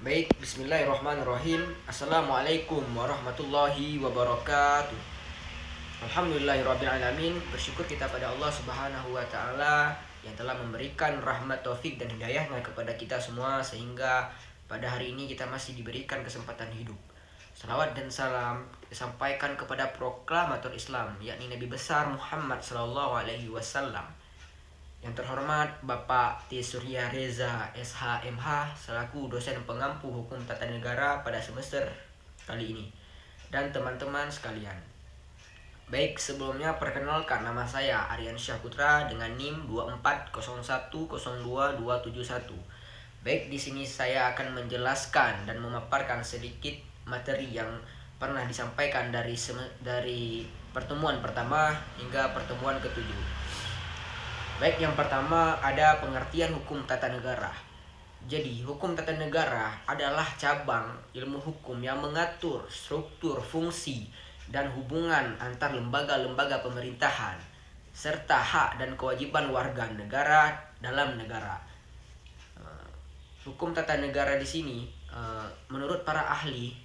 Baik, bismillahirrahmanirrahim. Assalamualaikum warahmatullahi wabarakatuh. Alhamdulillahirrabbilalamin. Bersyukur kita pada Allah subhanahu wa ta'ala yang telah memberikan rahmat taufik dan hidayahnya kepada kita semua, sehingga pada hari ini kita masih diberikan kesempatan hidup. Salawat dan salam disampaikan kepada proklamator Islam, yakni Nabi besar Muhammad sallallahu alaihi wasallam. Yang terhormat Bapak T. Surya Reza SH.MH selaku dosen pengampu hukum tata negara pada semester kali ini, dan teman-teman sekalian. Baik, sebelumnya perkenalkan, nama saya Aryan Syahputra dengan NIM 24010202271. Baik, di sini saya akan menjelaskan dan memaparkan sedikit materi yang pernah disampaikan dari pertemuan pertama hingga pertemuan ketujuh. Baik, yang pertama ada pengertian hukum tata negara. Jadi, hukum tata negara adalah cabang ilmu hukum yang mengatur struktur, fungsi, dan hubungan antar lembaga-lembaga pemerintahan, serta hak dan kewajiban warga negara dalam negara. Hukum tata negara di sini, menurut para ahli,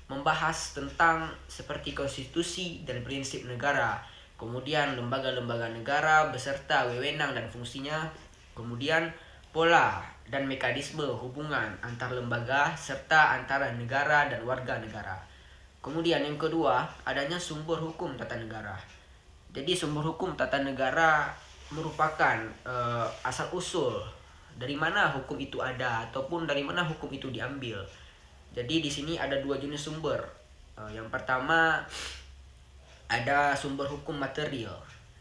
membahas tentang seperti konstitusi dan prinsip negara, kemudian lembaga-lembaga negara beserta wewenang dan fungsinya, kemudian pola dan mekanisme hubungan antar lembaga serta antara negara dan warga negara. Kemudian yang kedua, adanya sumber hukum tata negara. Jadi sumber hukum tata negara merupakan asal usul dari mana hukum itu ada ataupun dari mana hukum itu diambil. Jadi di sini ada dua jenis sumber. Yang pertama ada sumber hukum material,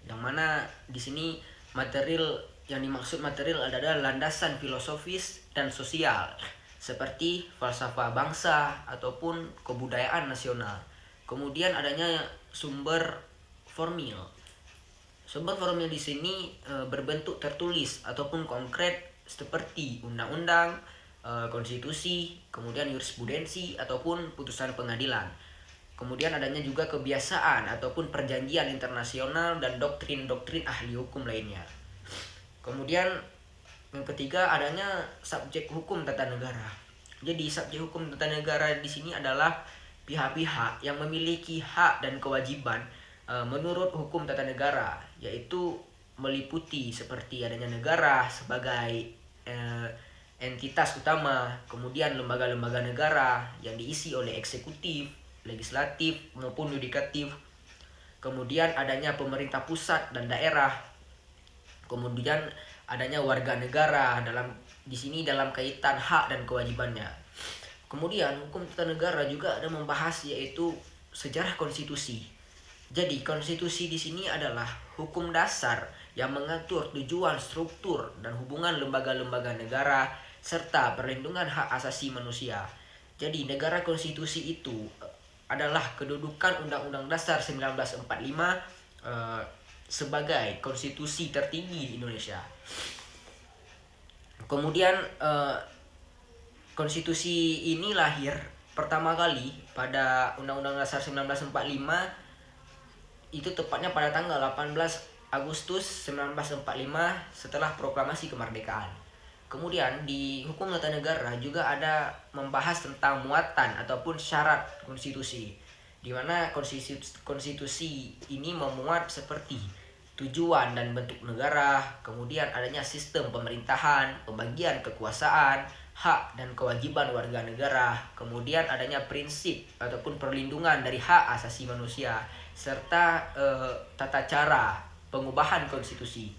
yang mana di sini material yang dimaksud material adalah landasan filosofis dan sosial seperti falsafah bangsa ataupun kebudayaan nasional. Kemudian adanya sumber formil. Sumber formil di sini berbentuk tertulis ataupun konkret seperti undang-undang, konstitusi, kemudian jurisprudensi ataupun putusan pengadilan. Kemudian adanya juga kebiasaan ataupun perjanjian internasional dan doktrin-doktrin ahli hukum lainnya. Kemudian yang ketiga adanya subjek hukum tata negara. Jadi subjek hukum tata negara di sini adalah pihak-pihak yang memiliki hak dan kewajiban menurut hukum tata negara, yaitu meliputi seperti adanya negara sebagai entitas utama, kemudian lembaga-lembaga negara yang diisi oleh eksekutif, legislatif maupun yudikatif, kemudian adanya pemerintah pusat dan daerah, kemudian adanya warga negara di sini dalam kaitan hak dan kewajibannya. Kemudian hukum tata negara juga ada membahas yaitu sejarah konstitusi. Jadi konstitusi di sini adalah hukum dasar yang mengatur tujuan, struktur, dan hubungan lembaga-lembaga negara serta perlindungan hak asasi manusia. Jadi negara konstitusi itu adalah kedudukan Undang-Undang Dasar 1945 sebagai konstitusi tertinggi di Indonesia. Kemudian konstitusi ini lahir pertama kali pada Undang-Undang Dasar 1945, itu tepatnya pada tanggal 18 Agustus 1945 setelah proklamasi kemerdekaan. Kemudian di hukum tata negara juga ada membahas tentang muatan ataupun syarat konstitusi, di mana konstitusi ini memuat seperti tujuan dan bentuk negara, kemudian adanya sistem pemerintahan, pembagian kekuasaan, hak dan kewajiban warga negara, kemudian adanya prinsip ataupun perlindungan dari hak asasi manusia, serta tata cara pengubahan konstitusi,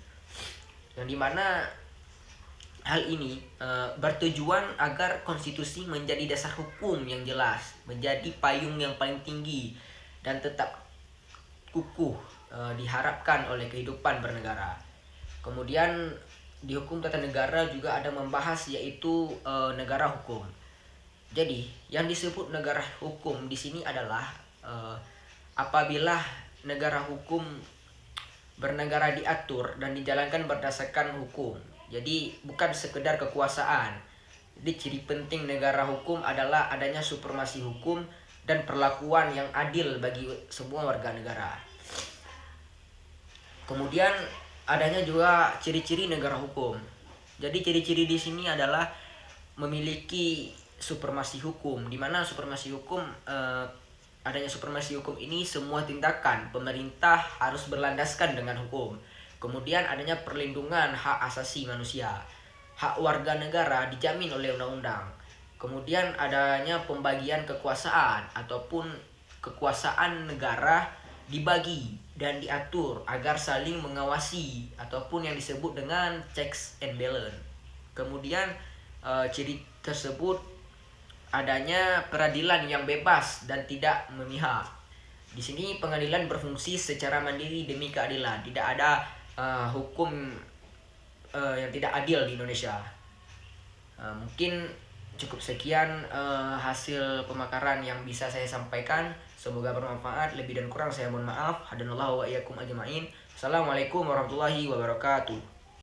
yang dimana hal ini bertujuan agar konstitusi menjadi dasar hukum yang jelas, menjadi payung yang paling tinggi dan tetap kukuh diharapkan oleh kehidupan bernegara. Kemudian di hukum tata negara juga ada membahas yaitu negara hukum. Jadi yang disebut negara hukum di sini adalah apabila negara hukum bernegara diatur dan dijalankan berdasarkan hukum. Jadi bukan sekedar kekuasaan. Jadi ciri penting negara hukum adalah adanya supremasi hukum dan perlakuan yang adil bagi semua warga negara. Kemudian adanya juga ciri-ciri negara hukum. Jadi ciri-ciri di sini adalah memiliki supremasi hukum, di mana supremasi hukum adanya supremasi hukum ini semua tindakan pemerintah harus berlandaskan dengan hukum. Kemudian adanya perlindungan hak asasi manusia, hak warga negara dijamin oleh undang-undang. Kemudian adanya pembagian kekuasaan ataupun kekuasaan negara dibagi dan diatur agar saling mengawasi ataupun yang disebut dengan checks and balance. Kemudian ciri tersebut adanya peradilan yang bebas dan tidak memihak. Di sini pengadilan berfungsi secara mandiri demi keadilan. Tidak ada hukum yang tidak adil di Indonesia. Mungkin cukup sekian hasil pemakaran yang bisa saya sampaikan. Semoga bermanfaat. Lebih dan kurang saya mohon maaf. Hadanallahu wa iyyakum ajma'in. Assalamualaikum warahmatullahi wabarakatuh.